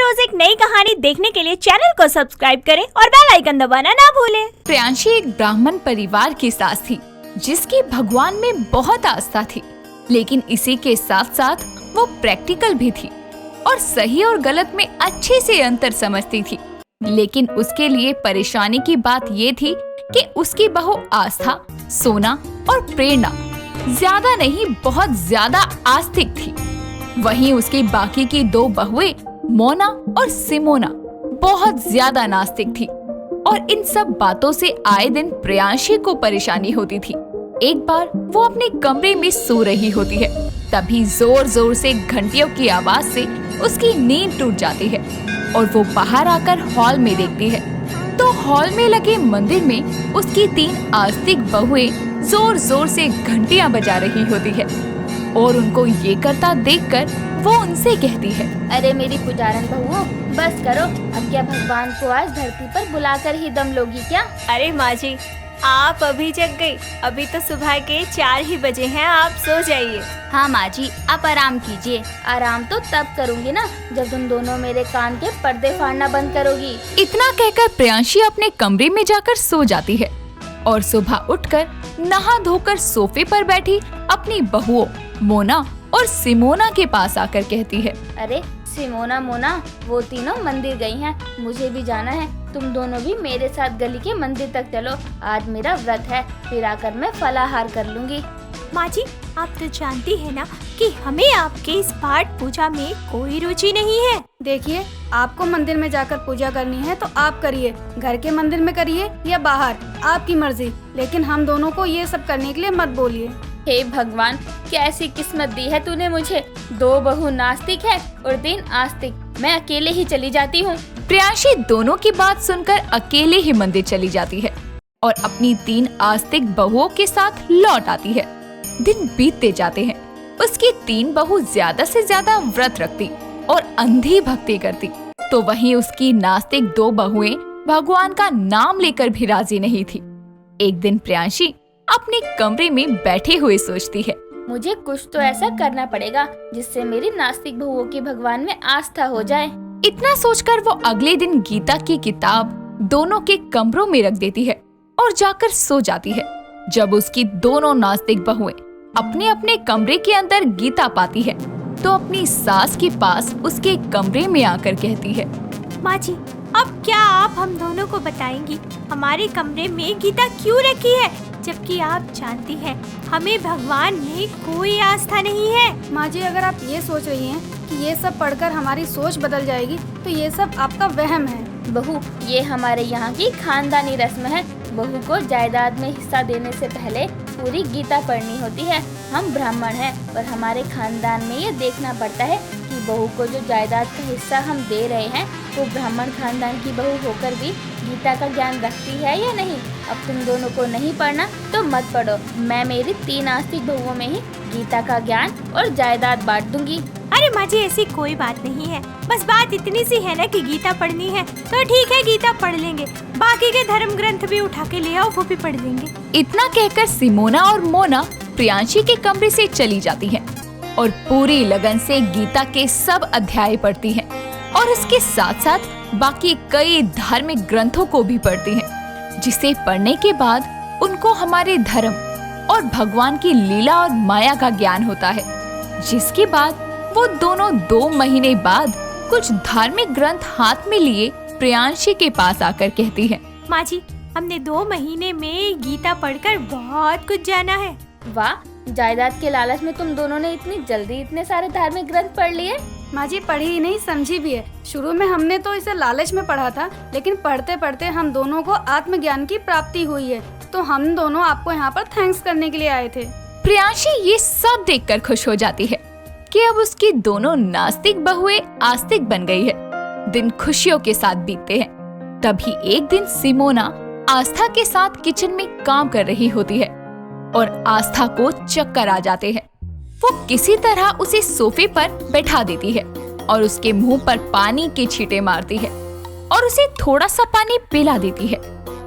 रोज एक नई कहानी देखने के लिए चैनल को सब्सक्राइब करें और बेल आइकन दबाना ना भूलें। प्रियांशी एक ब्राह्मण परिवार की सास थी जिसकी भगवान में बहुत आस्था थी, लेकिन इसी के साथ साथ वो प्रैक्टिकल भी थी और सही और गलत में अच्छे से अंतर समझती थी। लेकिन उसके लिए परेशानी की बात ये थी कि उसकी बहू आस्था, सोना और प्रेरणा ज्यादा नहीं बहुत ज्यादा आस्तिक थी। वहीं उसकी बाकी की दो बहुएं मोना और सिमोना बहुत ज्यादा नास्तिक थी और इन सब बातों से आए दिन प्रियांशी को परेशानी होती थी। एक बार वो अपने कमरे में सो रही होती है, तभी जोर जोर से घंटियों की आवाज से उसकी नींद टूट जाती है और वो बाहर आकर हॉल में देखती है तो हॉल में लगे मंदिर में उसकी 3 आस्तिक बहुएं जोर जोर से घंटियां बजा रही होती है और उनको ये करता देखकर वो उनसे कहती है, अरे मेरी पुजारन बहुओं, बस करो, अब क्या भगवान को आज धरती पर बुलाकर ही दम लोगी क्या? अरे माँ जी, आप अभी जग गई? अभी तो सुबह के 4 ही बजे हैं, आप सो जाइए। हाँ माँ जी, आप आराम कीजिए। आराम तो तब करूँगी ना जब तुम दोनों मेरे कान के पर्दे फाड़ना बंद करोगी। इतना कहकर प्रियांशी अपने कमरे में जाकर सो जाती है और सुबह उठकर नहा धोकर सोफे पर बैठी अपनी बहुओं मोना और सिमोना के पास आकर कहती है, अरे सिमोना, मोना, वो तीनों मंदिर गई हैं, मुझे भी जाना है। तुम दोनों भी मेरे साथ गली के मंदिर तक चलो, आज मेरा व्रत है, फिर आकर मैं फलाहार कर लूँगी। माँ जी, आप तो जानती है ना कि हमें आपके इस पाठ पूजा में कोई रुचि नहीं है। देखिए, आपको मंदिर में जाकर पूजा करनी है तो आप करिए, घर के मंदिर में करिए या बाहर, आपकी मर्जी, लेकिन हम दोनों को ये सब करने के लिए मत बोलिए। हे भगवान, कैसी किस्मत दी है तूने मुझे। 2 बहू नास्तिक है और 3 आस्तिक, मैं अकेले ही चली जाती हूँ। प्रियांशी दोनों की बात सुनकर अकेले ही मंदिर चली जाती है और अपनी 3 आस्तिक बहुओं के साथ लौट आती है। दिन बीतते जाते हैं, उसकी 3 बहू ज्यादा से ज्यादा व्रत रखती और अंधी भक्ति करती, तो वहीं उसकी नास्तिक 2 बहुएं भगवान का नाम लेकर भी राजी नहीं थी। एक दिन प्रियांशी अपने कमरे में बैठे हुए सोचती है, मुझे कुछ तो ऐसा करना पड़ेगा जिससे मेरी नास्तिक बहुओं की भगवान में आस्था हो जाए। इतना सोचकर वो अगले दिन गीता की किताब दोनों के कमरों में रख देती है और जाकर सो जाती है। जब उसकी दोनों नास्तिक बहुएं अपने अपने कमरे के अंदर गीता पाती है तो अपनी सास के पास उसके कमरे में आकर कहती है, माँ जी, अब क्या आप हम दोनों को बताएंगी हमारे कमरे में गीता क्यों रखी है, जबकि आप जानती हैं हमें भगवान में कोई आस्था नहीं है। माँ जी, अगर आप ये सोच रही हैं कि ये सब पढ़कर हमारी सोच बदल जाएगी तो ये सब आपका वहम है। बहू, ये हमारे यहाँ की खानदानी रस्म है। बहू को जायदाद में हिस्सा देने से पहले पूरी गीता पढ़नी होती है। हम ब्राह्मण हैं और हमारे खानदान में ये देखना पड़ता है कि बहू को जो जायदाद का हिस्सा हम दे रहे हैं वो ब्राह्मण खानदान की बहू होकर भी गीता का ज्ञान रखती है या नहीं। अब तुम दोनों को नहीं पढ़ना तो मत पढ़ो, मैं मेरी 3 आस्तिक बहुओं में ही गीता का ज्ञान और जायदाद बांट दूंगी। अरे माँ जी, ऐसी कोई बात नहीं है, बस बात इतनी सी है ना कि गीता पढ़नी है तो ठीक है, गीता पढ़ लेंगे, बाकी के धर्म ग्रंथ भी उठा के ले आओ, वो भी पढ़ लेंगे। इतना कहकर सिमोना और मोना प्रियांशी के कमरे से चली जाती हैं और पूरी लगन से गीता के सब अध्याय पढ़ती हैं और इसके साथ साथ बाकी कई धार्मिक ग्रंथों को भी पढ़ती हैं, जिसे पढ़ने के बाद उनको हमारे धर्म और भगवान की लीला और माया का ज्ञान होता है। जिसके बाद वो दोनों 2 महीने बाद कुछ धार्मिक ग्रंथ हाथ में लिए प्रियांशी के पास आकर कहती है, माँ जी, हमने 2 महीने में गीता पढ़कर बहुत कुछ जाना है। वाह, जायदाद के लालच में तुम दोनों ने इतनी जल्दी इतने सारे धार्मिक ग्रंथ पढ़ लिए। माँ जी, पढ़ी ही नहीं समझी भी है। शुरू में हमने तो इसे लालच में पढ़ा था, लेकिन पढ़ते पढ़ते हम दोनों को आत्मज्ञान की प्राप्ति हुई है, तो हम दोनों आपको यहाँ पर थैंक्स करने के लिए आए थे। प्रियांशी ये सब देखकर खुश हो जाती है कि अब उसकी दोनों नास्तिक बहुएं आस्तिक बन गई है। दिन खुशियों के साथ बीतते हैं। तभी एक दिन सिमोना आस्था के साथ किचन में काम कर रही होती है और आस्था को चक्कर आ जाते हैं। वो किसी तरह उसे सोफे पर बैठा देती है और उसके मुंह पर पानी के छींटे मारती है और उसे थोड़ा सा पानी पिला देती है,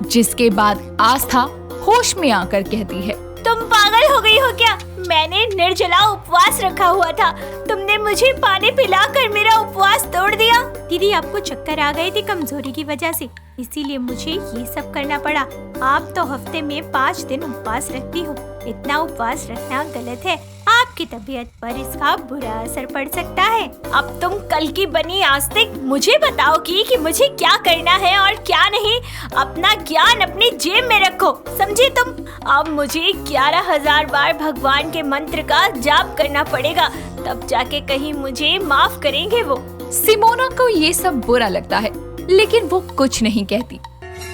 जिसके बाद आस्था होश में आकर कहती है, तुम पागल हो गई हो क्या? मैंने निर्जला उपवास रखा हुआ था, तुमने मुझे पानी पिलाकर मेरा उपवास तोड़ दिया। दीदी आपको चक्कर आ गए थे कमजोरी की वजह से, इसीलिए मुझे ये सब करना पड़ा। आप तो हफ्ते में 5 दिन उपवास रखती हो। इतना उपवास रखना गलत है, आपकी तबीयत पर इसका बुरा असर पड़ सकता है। अब तुम कल की बनी आस्तिक मुझे बताओगी कि मुझे क्या करना है और क्या नहीं। अपना ज्ञान अपनी जेब में रखो, समझी तुम। अब मुझे 11,000 बार भगवान के मंत्र का जाप करना पड़ेगा, तब जाके कहीं मुझे माफ करेंगे वो। सिमोना को ये सब बुरा लगता है, लेकिन वो कुछ नहीं कहती।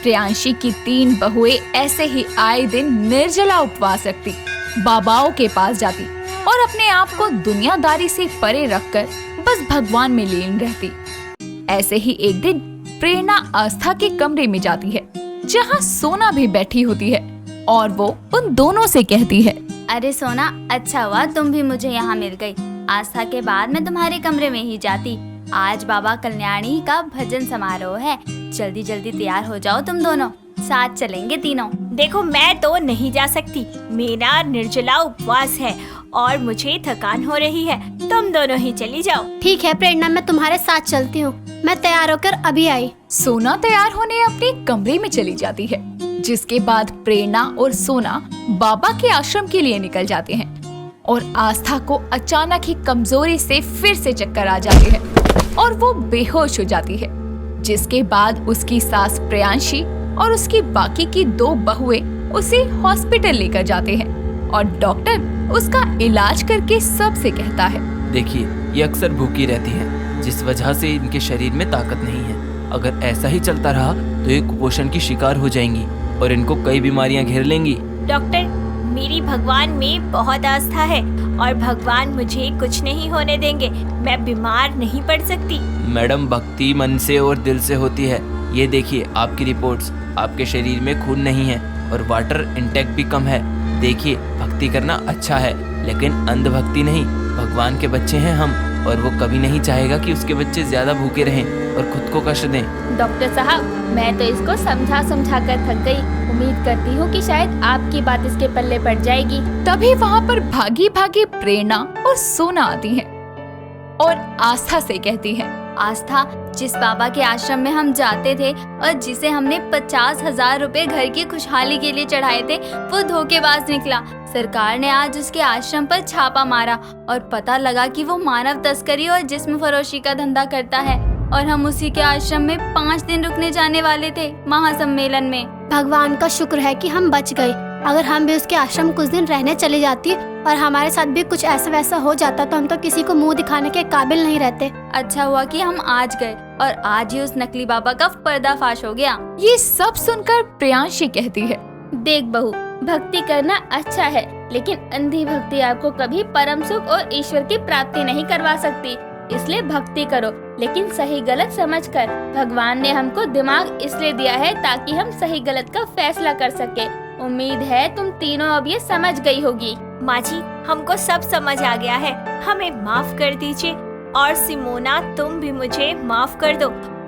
प्रियांशी की 3 बहुएं ऐसे ही आए दिन निर्जला उपवास रखती, बाबाओं के पास जाती और अपने आप को दुनियादारी से परे रखकर बस भगवान में लीन रहती। ऐसे ही एक दिन प्रेरणा आस्था के कमरे में जाती है, जहाँ सोना भी बैठी होती है, और वो उन दोनों से कहती है, अरे सोना, अच्छा हुआ तुम भी मुझे यहाँ मिल गई। आस्था के बाद मैं तुम्हारे कमरे में ही जाती। आज बाबा कल्याणी का भजन समारोह है, जल्दी जल्दी तैयार हो जाओ, तुम दोनों साथ चलेंगे तीनों। देखो मैं तो नहीं जा सकती, मेरा निर्जला उपवास है और मुझे थकान हो रही है, तुम दोनों ही चली जाओ। ठीक है प्रेरणा, मैं तुम्हारे साथ चलती हूँ, मैं तैयार होकर अभी आई। सोना तैयार होने अपने कमरे में चली जाती है, जिसके बाद प्रेरणा और सोना बाबा के आश्रम के लिए निकल जाते हैं और आस्था को अचानक ही कमजोरी से फिर से चक्कर आ जाते हैं और वो बेहोश हो जाती है। जिसके बाद उसकी सास प्रियांशी और उसकी बाकी की 2 बहुएं उसे हॉस्पिटल लेकर जाते हैं और डॉक्टर उसका इलाज करके सबसे कहता है, देखिए ये अक्सर भूखी रहती हैं, जिस वजह से इनके शरीर में ताकत नहीं है। अगर ऐसा ही चलता रहा तो ये कुपोषण की शिकार हो जाएंगी और इनको कई बीमारियां घेर लेंगी। डॉक्टर, मेरी भगवान में बहुत आस्था है और भगवान मुझे कुछ नहीं होने देंगे, मैं बीमार नहीं पड़ सकती। मैडम, भक्ति मन से और दिल से होती है। ये देखिए आपकी रिपोर्ट्स, आपके शरीर में खून नहीं है और वाटर इंटेक भी कम है। देखिए भक्ति करना अच्छा है, लेकिन अंधभक्ति नहीं। भगवान के बच्चे हैं हम, और वो कभी नहीं चाहेगा कि उसके बच्चे ज्यादा भूखे रहें और खुद को कष्ट दें। डॉक्टर साहब, मैं तो इसको समझा कर थक गई। उम्मीद करती हूँ कि शायद आपकी बात इसके पल्ले पड़ जाएगी। तभी वहाँ पर भागी भागी प्रेरणा और सोना आती हैं और आस्था से कहती है, आस्था, जिस बाबा के आश्रम में हम जाते थे और जिसे हमने 50,000 रुपए घर की खुशहाली के लिए चढ़ाए थे, वो धोखेबाज निकला। सरकार ने आज उसके आश्रम पर छापा मारा और पता लगा कि वो मानव तस्करी और जिस्म फरोशी का धंधा करता है, और हम उसी के आश्रम में 5 दिन रुकने जाने वाले थे महासम्मेलन में। भगवान का शुक्र है कि हम बच गए। अगर हम भी उसके आश्रम कुछ दिन रहने चली जाती और हमारे साथ भी कुछ ऐसा वैसा हो जाता तो हम तो किसी को मुंह दिखाने के काबिल नहीं रहते। अच्छा हुआ कि हम आज गए और आज ही उस नकली बाबा का पर्दाफाश हो गया। ये सब सुनकर प्रियांशी कहती है, देख बहू, भक्ति करना अच्छा है, लेकिन अंधी भक्ति आपको कभी परम सुख और ईश्वर की प्राप्ति नहीं करवा सकती। इसलिए भक्ति करो, लेकिन सही गलत समझकर। भगवान ने हमको दिमाग इसलिए दिया है ताकि हम सही गलत का फैसला कर सके। उम्मीद है तुम तीनों अब ये समझ गई होगी। माँ जी, हमको सब समझ आ गया है, हमें माफ कर दीजिए। और सिमोना, तुम भी मुझे माफ कर दो।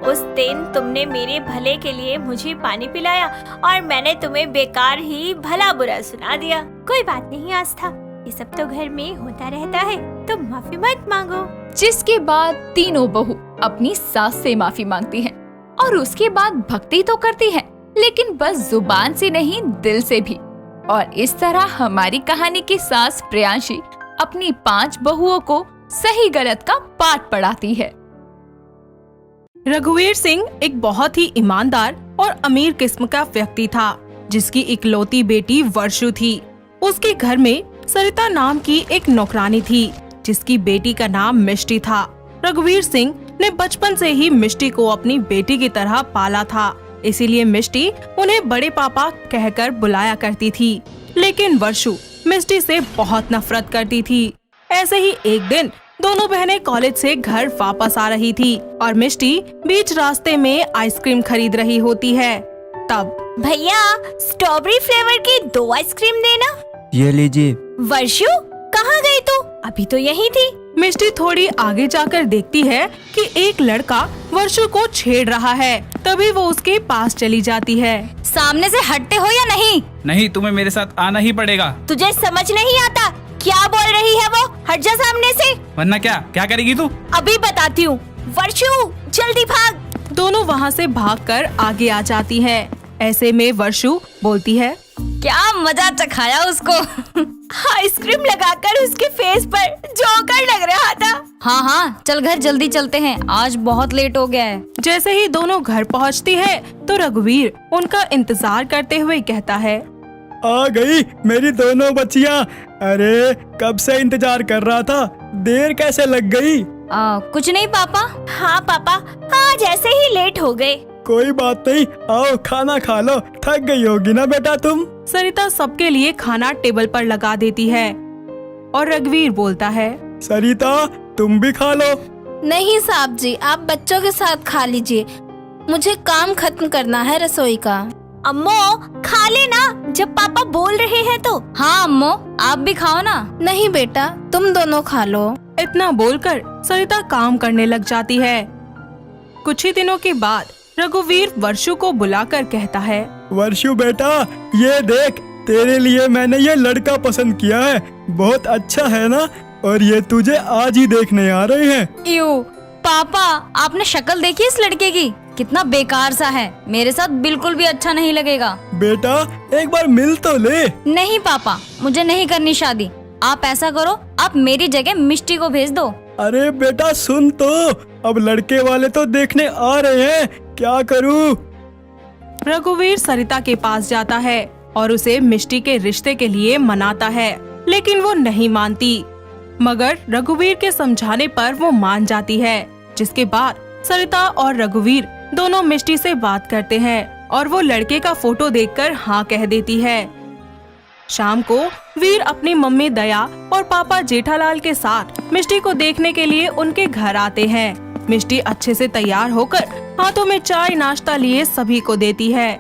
उस दिन तुमने मेरे भले के लिए मुझे पानी पिलाया और मैंने तुम्हें बेकार ही भला बुरा सुना दिया। कोई बात नहीं आस्था, ये सब तो घर में होता रहता है, तुम माफी मत मांगो। जिसके बाद तीनों बहू अपनी सास से माफी मांगती हैं और उसके बाद भक्ति तो करती हैं, लेकिन बस जुबान से नहीं, दिल से भी। और इस तरह हमारी कहानी की सास प्रियांशी अपनी 5 बहुओं को सही गलत का पाठ पढ़ाती है। रघुवीर सिंह एक बहुत ही ईमानदार और अमीर किस्म का व्यक्ति था, जिसकी इकलौती बेटी वर्षु थी। उसके घर में सरिता नाम की एक नौकरानी थी, जिसकी बेटी का नाम मिष्टी था। रघुवीर सिंह ने बचपन से ही मिष्टी को अपनी बेटी की तरह पाला था, इसीलिए मिष्टी उन्हें बड़े पापा कहकर बुलाया करती थी। लेकिन वर्षु मिष्टी से बहुत नफरत करती थी। ऐसे ही एक दिन दोनों बहनें कॉलेज से घर वापस आ रही थी और मिष्टी बीच रास्ते में आइसक्रीम खरीद रही होती है। तब, भैया स्ट्रॉबेरी फ्लेवर की 2 आइसक्रीम देना। ये लीजिए। वर्षु, कहाँ गई तू? अभी तो यही थी। मिष्टी थोड़ी आगे जाकर देखती है कि एक लड़का वर्षु को छेड़ रहा है। तभी वो उसके पास चली जाती है। सामने से हटते हो या नहीं? नहीं, तुम्हें मेरे साथ आना ही पड़ेगा। तुझे समझ नहीं आता? क्या बोल रही है वो? हट जा सामने से। वरना क्या करेगी तू? अभी बताती हूँ। वर्षु जल्दी भाग। दोनों वहाँ से भागकर आगे आ जाती हैं। ऐसे में वर्षु बोलती है, क्या मजा चखाया उसको। आइसक्रीम लगाकर उसके फेस पर जोकर लग रहा था। हाँ हाँ, चल घर जल्दी चलते हैं, आज बहुत लेट हो गया है। जैसे ही दोनों घर पहुँचती है तो रघुवीर उनका इंतजार करते हुए कहता है, आ गई मेरी दोनों बच्चियाँ। अरे कब से इंतजार कर रहा था, देर कैसे लग गई? कुछ नहीं पापा। हाँ पापा, आज ऐसे ही लेट हो गए। कोई बात नहीं, आओ खाना खा लो, थक गई होगी ना बेटा तुम। सरिता सबके लिए खाना टेबल पर लगा देती है और रघुवीर बोलता है, सरिता तुम भी खा लो। नहीं साहब जी, आप बच्चों के साथ खा लीजिए, मुझे काम खत्म करना है रसोई का। अम्मो खा लेना, जब पापा बोल रहे हैं तो। हाँ अम्मो, आप भी खाओ ना। नहीं बेटा, तुम दोनों खा लो। इतना बोलकर सरिता काम करने लग जाती है। कुछ ही दिनों के बाद रघुवीर वर्षु को बुलाकर कहता है, वर्षु बेटा, ये देख तेरे लिए मैंने ये लड़का पसंद किया है, बहुत अच्छा है ना, और ये तुझे आज ही देखने आ रहे हैं। यू पापा, आपने शक्ल देखी इस लड़के की, कितना बेकार सा है, मेरे साथ बिल्कुल भी अच्छा नहीं लगेगा। बेटा एक बार मिल तो ले। नहीं पापा, मुझे नहीं करनी शादी। आप ऐसा करो, आप मेरी जगह मिष्टी को भेज दो। अरे बेटा सुन तो, अब लड़के वाले तो देखने आ रहे हैं, क्या करूं? रघुवीर सरिता के पास जाता है और उसे मिष्टी के रिश्ते के लिए मनाता है, लेकिन वो नहीं मानती। मगर रघुवीर के समझाने पर वो मान जाती है, जिसके बाद सरिता और रघुवीर दोनों मिष्टी से बात करते हैं और वो लड़के का फोटो देखकर हाँ कह देती है। शाम को वीर अपनी मम्मी दया और पापा जेठालाल के साथ मिष्टी को देखने के लिए उनके घर आते हैं। मिष्टी अच्छे से तैयार होकर हाथों में चाय नाश्ता लिए सभी को देती है।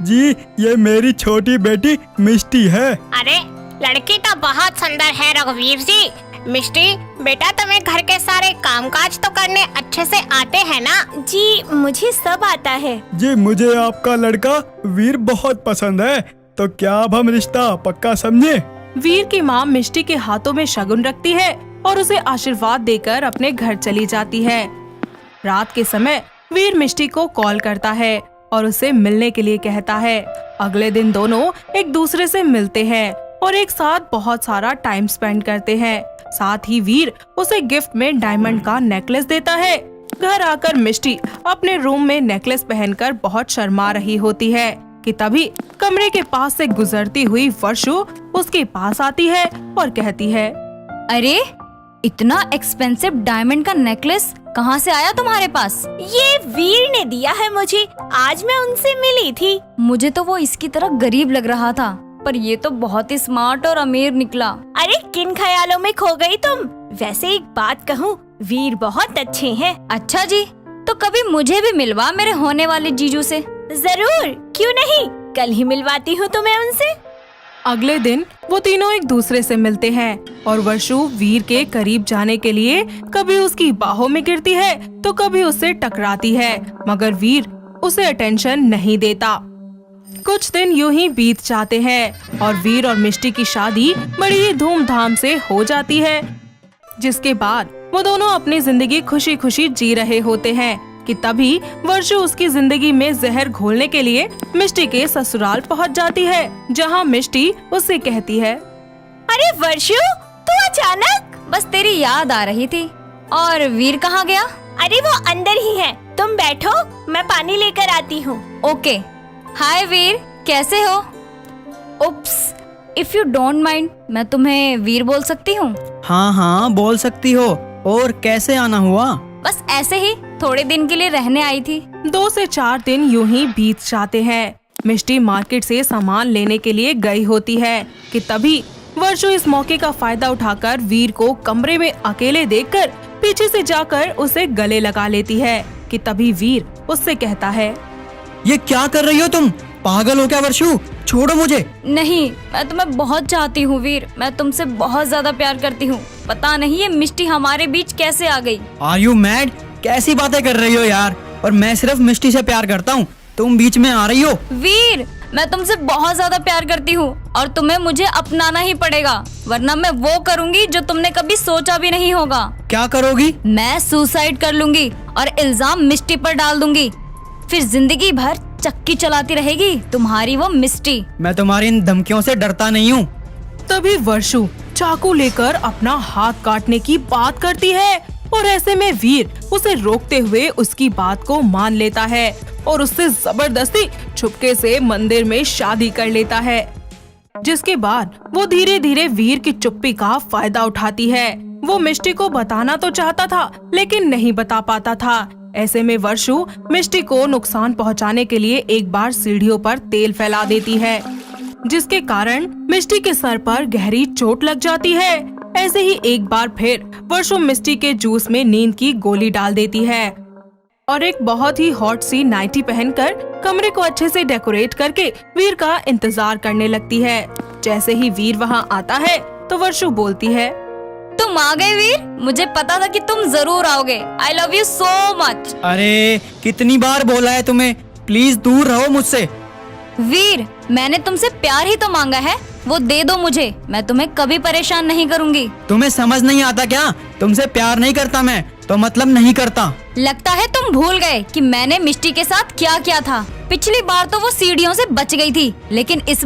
जी ये मेरी छोटी बेटी मिष्टी है। अरे लड़की तो बहुत सुंदर है रघुवीर जी। मिष्टी बेटा, तुम्हें घर के सारे कामकाज तो करने अच्छे से आते हैं ना? जी मुझे सब आता है। जी मुझे आपका लड़का वीर बहुत पसंद है, तो क्या अब हम रिश्ता पक्का समझे? वीर की माँ मिष्टी के हाथों में शगुन रखती है और उसे आशीर्वाद देकर अपने घर चली जाती है। रात के समय वीर मिष्टी को कॉल करता है और उसे मिलने के लिए कहता है। अगले दिन दोनों एक दूसरे से मिलते हैं और एक साथ बहुत सारा टाइम स्पेंड करते हैं। साथ ही वीर उसे गिफ्ट में डायमंड का नेकलेस देता है। घर आकर मिष्टी अपने रूम में नेकलेस पहनकर बहुत शर्मा रही होती है कि तभी कमरे के पास से गुजरती हुई वर्षु उसके पास आती है और कहती है, अरे इतना एक्सपेंसिव डायमंड का नेकलेस कहाँ से आया तुम्हारे पास? ये वीर ने दिया है मुझे, आज मैं उनसे मिली थी। मुझे तो वो इसकी तरह गरीब लग रहा था, पर ये तो बहुत ही स्मार्ट और अमीर निकला। अरे किन ख्यालों में खो गई तुम? वैसे एक बात कहूँ, वीर बहुत अच्छे हैं। अच्छा जी, तो कभी मुझे भी मिलवा मेरे होने वाले जीजू से। जरूर, क्यों नहीं, कल ही मिलवाती हूँ तुम्हें उनसे। अगले दिन वो तीनों एक दूसरे से मिलते हैं और वर्षु वीर के करीब जाने के लिए कभी उसकी बाहों में गिरती है तो कभी उससे टकराती है, मगर वीर उसे अटेंशन नहीं देता। कुछ दिन यूं ही बीत जाते हैं और वीर और मिष्टी की शादी बड़ी ही धूमधाम से हो जाती है, जिसके बाद वो दोनों अपनी जिंदगी खुशी खुशी जी रहे होते हैं कि तभी वर्षु उसकी जिंदगी में जहर घोलने के लिए मिष्टी के ससुराल पहुंच जाती है, जहां मिष्टी उससे कहती है, अरे वर्षु तू अचानक? बस तेरी याद आ रही थी। और वीर कहाँ गया? अरे वो अंदर ही है, तुम बैठो, मैं पानी लेकर आती हूँ। ओके। हाय वीर, कैसे हो? उप्स, इफ यू डोंट माइंड, मैं तुम्हें वीर बोल सकती हूँ? हाँ बोल सकती हो। और कैसे आना हुआ? बस ऐसे ही थोड़े दिन के लिए रहने आई थी। 2 से 4 दिन यूं ही बीत जाते हैं। मिष्टी मार्केट से सामान लेने के लिए गई होती है कि तभी वर्षु इस मौके का फायदा उठाकर वीर को कमरे में अकेले देखकर पीछे से जाकर उसे गले लगा लेती है कि तभी वीर उससे कहता है, ये क्या कर रही हो तुम? पागल हो क्या वर्षु? छोड़ो मुझे। नहीं, मैं तुम्हें बहुत चाहती हूँ वीर, मैं तुमसे बहुत ज्यादा प्यार करती हूँ। पता नहीं ये मिष्टी हमारे बीच कैसे आ गई। Are you mad? कैसी बातें कर रही हो यार? और मैं सिर्फ मिष्टी से प्यार करता हूँ, तुम बीच में आ रही हो। वीर, मैं तुमसे बहुत ज्यादा प्यार करती हूँ और तुम्हें मुझे अपनाना ही पड़ेगा, वरना मैं वो करूँगी जो तुमने कभी सोचा भी नहीं होगा। क्या करोगी? मैं सुसाइड कर लूंगी और इल्जाम मिस्टी पर डाल दूंगी। फिर जिंदगी भर चक्की चलाती रहेगी तुम्हारी वो मिस्टी। मैं तुम्हारी इन धमकियों से डरता नहीं हूँ। तभी वर्षु चाकू लेकर अपना हाथ काटने की बात करती है और ऐसे में वीर उसे रोकते हुए उसकी बात को मान लेता है और उससे जबरदस्ती छुपके से मंदिर में शादी कर लेता है। जिसके बाद वो धीरे धीरे वीर की चुप्पी का फायदा उठाती है। वो मिष्टी को बताना तो चाहता था लेकिन नहीं बता पाता था। ऐसे में वर्षु मिष्टी को नुकसान पहुंचाने के लिए एक बार सीढ़ियों पर तेल फैला देती है, जिसके कारण मिष्टी के सर पर गहरी चोट लग जाती है। ऐसे ही एक बार फिर वर्षु मिष्टी के जूस में नींद की गोली डाल देती है और एक बहुत ही हॉट सी नाइटी पहनकर कमरे को अच्छे से डेकोरेट करके वीर का इंतजार करने लगती है। जैसे ही वीर वहाँ आता है तो वर्षु बोलती है, तुम आ गए वीर, मुझे पता था कि तुम जरूर आओगे। I love you so much. अरे कितनी बार बोला है तुम्हें, प्लीज दूर रहो मुझसे। वीर, मैंने तुमसे प्यार ही तो मांगा है, वो दे दो मुझे, मैं तुम्हें कभी परेशान नहीं करूंगी। तुम्हें समझ नहीं आता क्या? तुमसे प्यार नहीं करता मैं तो मतलब नहीं करता। लगता है तुम भूल गए कि मैंने मिष्टी के साथ क्या किया था। पिछली बार तो वो सीढ़ियों से बच गई थी, लेकिन इस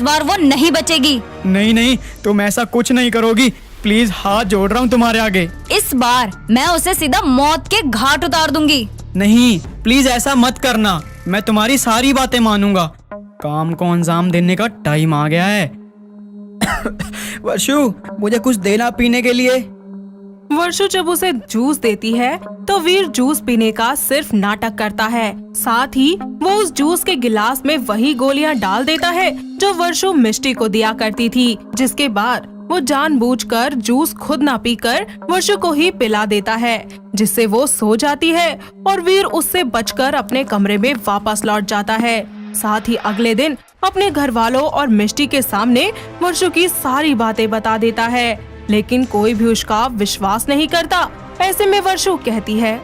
बार वो नहीं बचेगी। नहीं नहीं, तुम ऐसा कुछ नहीं करोगी, प्लीज हाथ जोड़ रहा हूँ तुम्हारे आगे। इस बार मैं उसे सीधा मौत के घाट उतार दूंगी। नहीं, प्लीज ऐसा मत करना, मैं तुम्हारी सारी बातें मानूंगा। काम को अंजाम देने का टाइम आ गया है। वर्षु, मुझे कुछ देना पीने के लिए। वर्षु जब उसे जूस देती है तो वीर जूस पीने का सिर्फ नाटक करता है। साथ ही वो उस जूस के गिलास में वही गोलियां डाल देता है जो वर्षु मिष्टी को दिया करती थी। जिसके बाद वो जानबूझकर जूस खुद ना पीकर वर्षु को ही पिला देता है, जिससे वो सो जाती है और वीर उससे बचकर अपने कमरे में वापस लौट जाता है। साथ ही अगले दिन अपने घर वालों और मिष्टी के सामने वर्षु की सारी बातें बता देता है, लेकिन कोई भी उसका विश्वास नहीं करता। ऐसे में वर्षु कहती है,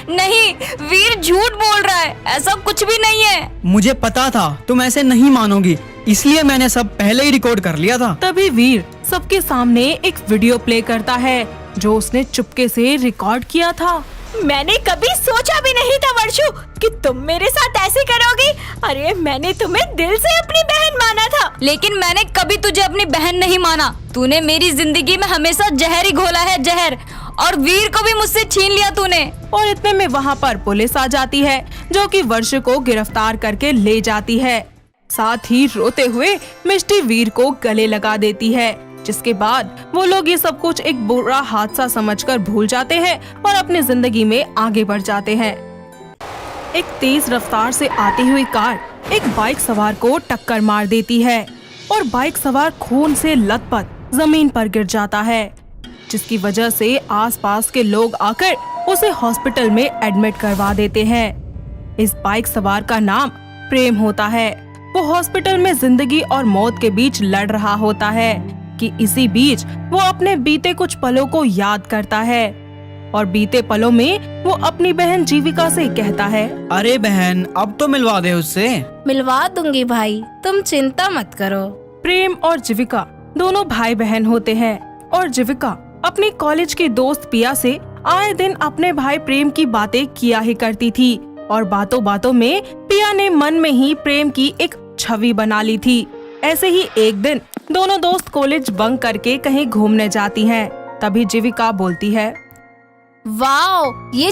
नहीं, वीर झूठ बोल रहा है, ऐसा कुछ भी नहीं है। मुझे पता था तुम ऐसे नहीं मानोगी, इसलिए मैंने सब पहले ही रिकॉर्ड कर लिया था। तभी वीर सबके सामने एक वीडियो प्ले करता है जो उसने चुपके से रिकॉर्ड किया था। मैंने कभी सोचा भी नहीं था वर्षु कि तुम मेरे साथ ऐसे करोगी। अरे मैंने तुम्हें दिल से अपनी बहन माना था। लेकिन मैंने कभी तुझे अपनी बहन नहीं माना। तूने मेरी जिंदगी में हमेशा जहर ही घोला है, जहर, और वीर को भी मुझसे छीन लिया तूने। और इतने में वहाँ पर पुलिस आ जाती है जो कि वर्षु को गिरफ्तार करके ले जाती है। साथ ही रोते हुए मिष्टी वीर को गले लगा देती है, जिसके बाद वो लोग ये सब कुछ एक बुरा हादसा समझकर भूल जाते हैं और अपनी जिंदगी में आगे बढ़ जाते हैं। एक तेज रफ्तार से आती हुई कार एक बाइक सवार को टक्कर मार देती है और बाइक सवार खून से लथपथ जमीन पर गिर जाता है, जिसकी वजह से आसपास के लोग आकर उसे हॉस्पिटल में एडमिट करवा देते हैं। इस बाइक सवार का नाम प्रेम होता है। वो हॉस्पिटल में जिंदगी और मौत के बीच लड़ रहा होता है कि इसी बीच वो अपने बीते कुछ पलों को याद करता है और बीते पलों में वो अपनी बहन जीविका से कहता है, अरे बहन, अब तो मिलवा दे उससे। मिलवा दूंगी भाई, तुम चिंता मत करो। प्रेम और जीविका दोनों भाई बहन होते हैं और जीविका अपनी कॉलेज की दोस्त पिया से आए दिन अपने भाई प्रेम की बातें किया ही करती थी और बातों बातों में पिया ने मन में ही प्रेम की एक छवि बना ली थी। ऐसे ही एक दिन दोनों दोस्त कॉलेज बंक करके कहीं घूमने जाती हैं। तभी जीविका बोलती है, वाओ, ये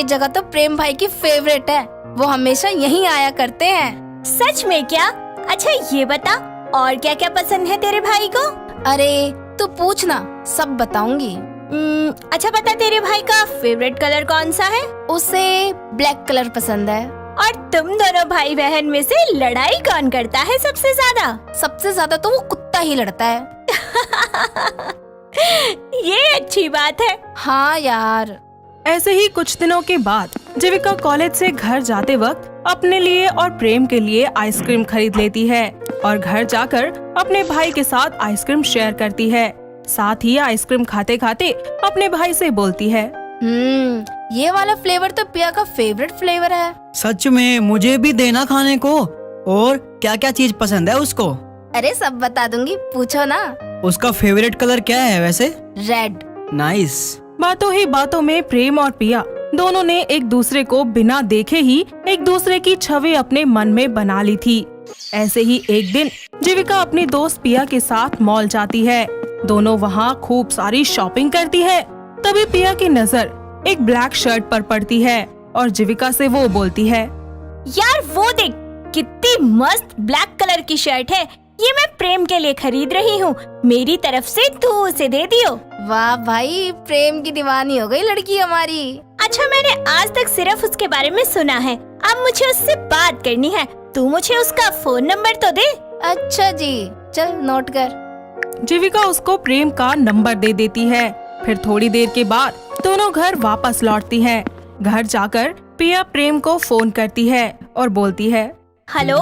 जगह तो प्रेम भाई की फेवरेट है, वो हमेशा यहीं आया करते हैं। सच में क्या? अच्छा ये बता, और क्या क्या पसंद है तेरे भाई को? अरे तू पूछना, सब बताऊंगी। अच्छा बता, तेरे भाई का फेवरेट कलर कौन सा है? उसे ब्लैक कलर पसंद है। और तुम दोनों भाई बहन में से लड़ाई कौन करता है सबसे ज्यादा? सबसे ज्यादा तो वो कुत्ता ही लड़ता है। ये अच्छी बात है। हाँ यार। ऐसे ही कुछ दिनों के बाद जीविका कॉलेज से घर जाते वक्त अपने लिए और प्रेम के लिए आइसक्रीम खरीद लेती है और घर जाकर अपने भाई के साथ आइसक्रीम शेयर करती है। साथ ही आइसक्रीम खाते खाते अपने भाई से बोलती है, ये वाला फ्लेवर तो पिया का फेवरेट फ्लेवर है। सच में, मुझे भी देना खाने को। और क्या क्या चीज पसंद है उसको? अरे सब बता दूंगी, पूछो ना। उसका फेवरेट कलर क्या है वैसे? रेड। नाइस। बातों ही बातों में प्रेम और पिया दोनों ने एक दूसरे को बिना देखे ही एक दूसरे की छवि अपने मन में बना ली थी। ऐसे ही एक दिन जीविका अपनी दोस्त पिया के साथ मॉल जाती है। दोनों वहाँ खूब सारी शॉपिंग करती है। तभी पिया की नजर एक ब्लैक शर्ट पर पड़ती है और जीविका से वो बोलती है, यार वो देख, कितनी मस्त ब्लैक कलर की शर्ट है। ये मैं प्रेम के लिए खरीद रही हूँ, मेरी तरफ से तू उसे दे दियो। वाह भाई, प्रेम की दीवानी हो गई लड़की हमारी। अच्छा, मैंने आज तक सिर्फ उसके बारे में सुना है, अब मुझे उससे बात करनी है। तू मुझे उसका फोन नंबर तो दे। अच्छा जी, चल नोट कर। जीविका उसको प्रेम का नंबर दे देती है। फिर थोड़ी देर के बाद दोनों घर वापस लौटती हैं। घर जाकर पिया प्रेम को फोन करती है और बोलती है, हेलो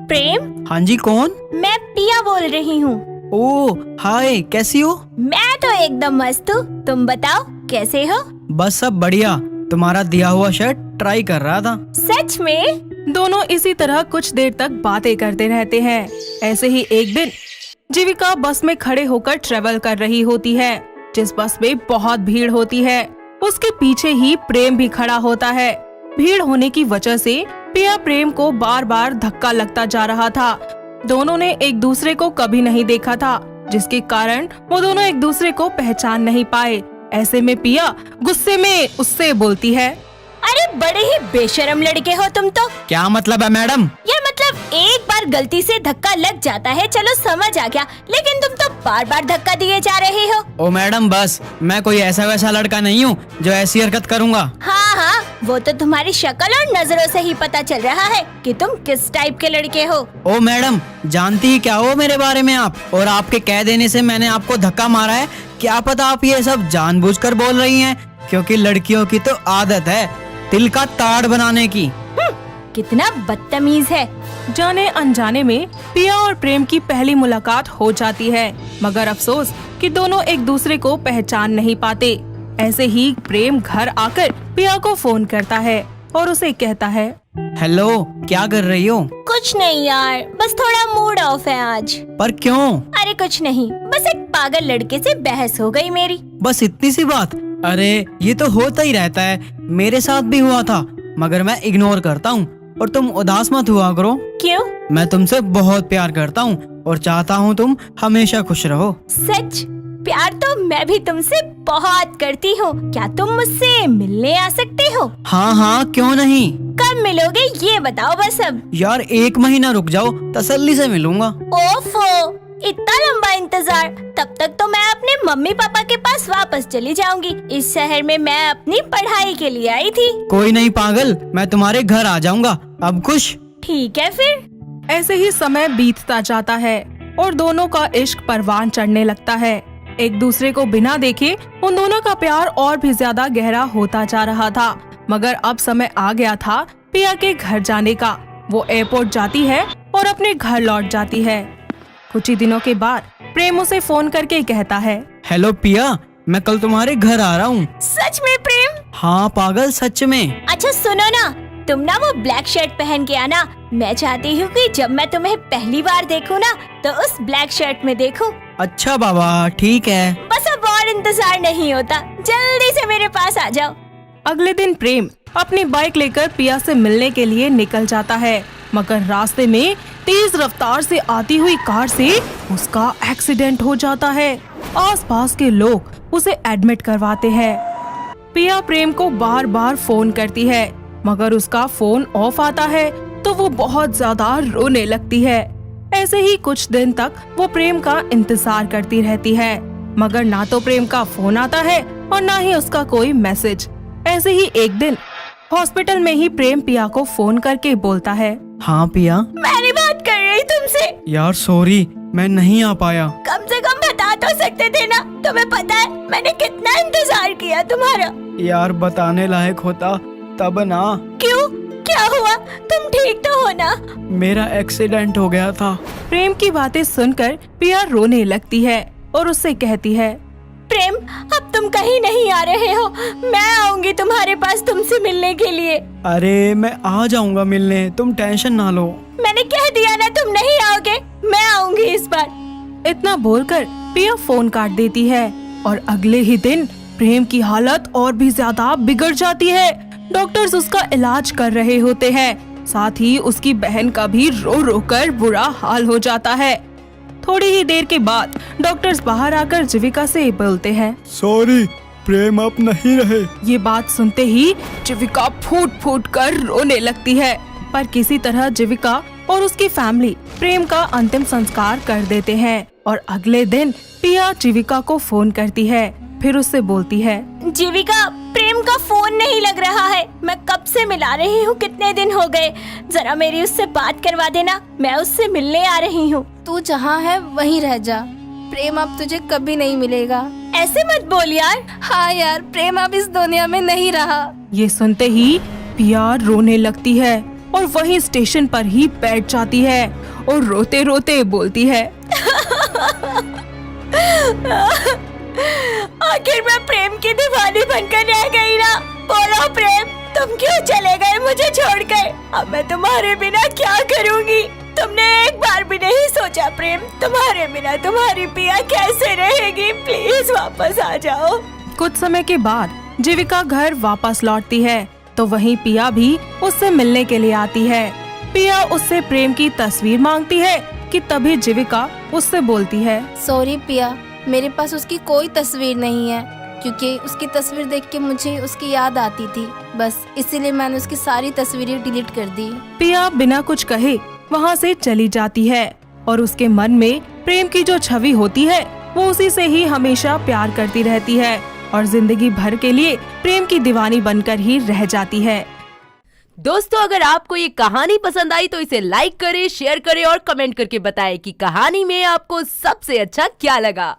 प्रेम। हाँ जी, कौन? मैं पिया बोल रही हूँ। ओह हाय, कैसी हो? मैं तो एकदम मस्त हूँ, तुम बताओ कैसे हो? बस सब बढ़िया। तुम्हारा दिया हुआ शर्ट ट्राई कर रहा था। सच में? दोनों इसी तरह कुछ देर तक बातें करते रहते हैं। ऐसे ही एक दिन जीविका बस में खड़े होकर ट्रेवल कर रही होती है, जिस बस में बहुत भीड़ होती है। उसके पीछे ही प्रेम भी खड़ा होता है। भीड़ होने की वजह से पिया प्रेम को बार बार धक्का लगता जा रहा था। दोनों ने एक दूसरे को कभी नहीं देखा था, जिसके कारण वो दोनों एक दूसरे को पहचान नहीं पाए। ऐसे में पिया गुस्से में उससे बोलती है, अरे बड़े ही बेशर्म लड़के हो तुम तो। क्या मतलब है मैडम? यार मतलब एक बार गलती से धक्का लग जाता है, चलो समझ आ गया, लेकिन तुम तो बार बार धक्का दिए जा रहे हो। ओ मैडम, बस मैं कोई ऐसा वैसा लड़का नहीं हूँ जो ऐसी हरकत करूँगा। हाँ हाँ, वो तो तुम्हारी शक्ल और नजरों से ही पता चल रहा है कि तुम किस टाइप के लड़के हो। ओ मैडम, जानती ही क्या हो मेरे बारे में आप? और आपके कह देने से मैंने आपको धक्का मारा है। क्या पता आप ये सब जानबूझकर बोल रही हैं, क्योंकि लड़कियों की तो आदत है दिल का ताड़ बनाने की। कितना बदतमीज है। जाने अनजाने में पिया और प्रेम की पहली मुलाकात हो जाती है, मगर अफसोस कि दोनों एक दूसरे को पहचान नहीं पाते। ऐसे ही प्रेम घर आकर पिया को फोन करता है और उसे कहता है, हेलो, क्या कर रही हो? कुछ नहीं यार, बस थोड़ा मूड ऑफ है आज। पर क्यों? अरे कुछ नहीं, बस एक पागल लड़के से बहस हो गई मेरी। बस इतनी सी बात? अरे ये तो होता ही रहता है, मेरे साथ भी हुआ था, मगर मैं इग्नोर करता हूँ। और तुम उदास मत हुआ करो। क्यों? मैं तुमसे बहुत प्यार करता हूँ और चाहता हूँ तुम हमेशा खुश रहो। सच? प्यार तो मैं भी तुमसे बहुत करती हूँ। क्या तुम मुझसे मिलने आ सकते हो? हाँ हाँ, क्यों नहीं। कब मिलोगे ये बताओ बस अब। यार 1 महीना रुक जाओ, तसल्ली से मिलूंगा। ओफो, इतना लंबा इंतजार? तब तक तो मैं अपने मम्मी पापा के पास वापस चली जाऊंगी। इस शहर में मैं अपनी पढ़ाई के लिए आई थी। कोई नहीं पागल, मैं तुम्हारे घर आ जाऊंगा। अब खुश? ठीक है फिर। ऐसे ही समय बीतता जाता है और दोनों का इश्क परवान चढ़ने लगता है। एक दूसरे को बिना देखे उन दोनों का प्यार और भी ज्यादा गहरा होता जा रहा था। मगर अब समय आ गया था पिया के घर जाने का। वो एयरपोर्ट जाती है और अपने घर लौट जाती है। कुछ ही दिनों के बाद प्रेम उसे फोन करके कहता है, हेलो पिया, मैं कल तुम्हारे घर आ रहा हूँ। सच में प्रेम? हाँ पागल, सच में। अच्छा सुनो ना, तुम ना वो ब्लैक शर्ट पहन के आना। मैं चाहती हूँ कि जब मैं तुम्हें पहली बार देखूँ ना, तो उस ब्लैक शर्ट में देखूँ। अच्छा बाबा, ठीक है। बस अब और इंतजार नहीं होता, जल्दी से मेरे पास आ जाओ। अगले दिन प्रेम अपनी बाइक लेकर पिया से मिलने के लिए निकल जाता है, मगर रास्ते में तेज रफ्तार से आती हुई कार से उसका एक्सीडेंट हो जाता है। आसपास के लोग उसे एडमिट करवाते हैं। पिया प्रेम को बार बार फोन करती है, मगर उसका फोन ऑफ आता है तो वो बहुत ज्यादा रोने लगती है। ऐसे ही कुछ दिन तक वो प्रेम का इंतजार करती रहती है, मगर ना तो प्रेम का फोन आता है और ना ही उसका कोई मैसेज। ऐसे ही एक दिन हॉस्पिटल में ही प्रेम पिया को फोन करके बोलता है, हाँ पिया, मैंने बात कर रही तुमसे। यार सॉरी, मैं नहीं आ पाया। कम से कम बता तो सकते थे ना, तुम्हें पता है मैंने कितना इंतजार किया तुम्हारा। यार बताने लायक होता तब ना। क्यों, क्या हुआ? तुम ठीक तो हो ना? मेरा एक्सीडेंट हो गया था। प्रेम की बातें सुनकर पिया रोने लगती है और उससे कहती है, प्रेम अब तुम कहीं नहीं आ रहे हो। मैं आऊंगी तुम्हारे पास तुमसे मिलने के लिए। अरे मैं आ जाऊंगा मिलने, तुम टेंशन ना लो। मैंने कह दिया ना तुम नहीं आओगे, मैं आऊंगी इस बार। इतना बोलकर पिया फोन काट देती है और अगले ही दिन प्रेम की हालत और भी ज्यादा बिगड़ जाती है। डॉक्टर्स उसका इलाज कर रहे होते हैं, साथ ही उसकी बहन का भी रो रो कर बुरा हाल हो जाता है। थोड़ी ही देर के बाद डॉक्टर्स बाहर आकर जीविका से बोलते हैं, सॉरी, प्रेम अब नहीं रहे। ये बात सुनते ही जीविका फूट फूट कर रोने लगती है, पर किसी तरह जीविका और उसकी फैमिली प्रेम का अंतिम संस्कार कर देते हैं। और अगले दिन पिया जीविका को फोन करती है, फिर उससे बोलती है, जीविका, प्रेम का फोन नहीं लग रहा है। मैं कब से मिला रही हूँ, कितने दिन हो गए। जरा मेरी उससे बात करवा देना, मैं उससे मिलने आ रही हूँ। तू जहाँ है वहीं रह जा, प्रेम अब तुझे कभी नहीं मिलेगा। ऐसे मत बोल यार। हाँ यार, प्रेम अब इस दुनिया में नहीं रहा। ये सुनते ही पिया रोने लगती है और वहीं स्टेशन पर ही बैठ जाती है और रोते रोते बोलती है, आखिर मैं प्रेम की दीवानी बनकर रह गई ना। बोलो प्रेम, तुम क्यों चले गए मुझे छोड़कर? अब मैं तुम्हारे बिना क्या करूँगी? तुमने एक बार भी नहीं सोचा प्रेम, तुम्हारे बिना तुम्हारी पिया कैसे रहेगी? प्लीज वापस आ जाओ। कुछ समय के बाद जीविका घर वापस लौटती है तो वहीं पिया भी उससे मिलने के लिए आती है। पिया उससे प्रेम की तस्वीर मांगती है कि तभी जीविका उससे बोलती है, सॉरी पिया, मेरे पास उसकी कोई तस्वीर नहीं है, क्योंकि उसकी तस्वीर देख के मुझे उसकी याद आती थी, बस इसीलिए मैंने उसकी सारी तस्वीरें डिलीट कर दी। पिया बिना कुछ कहे वहाँ से चली जाती है और उसके मन में प्रेम की जो छवि होती है वो उसी से ही हमेशा प्यार करती रहती है और जिंदगी भर के लिए प्रेम की दीवानी बनकर ही रह जाती है। दोस्तों, अगर आपको ये कहानी पसंद आई तो इसे लाइक करें, शेयर करें और कमेंट करके बताएं कि कहानी में आपको सबसे अच्छा क्या लगा।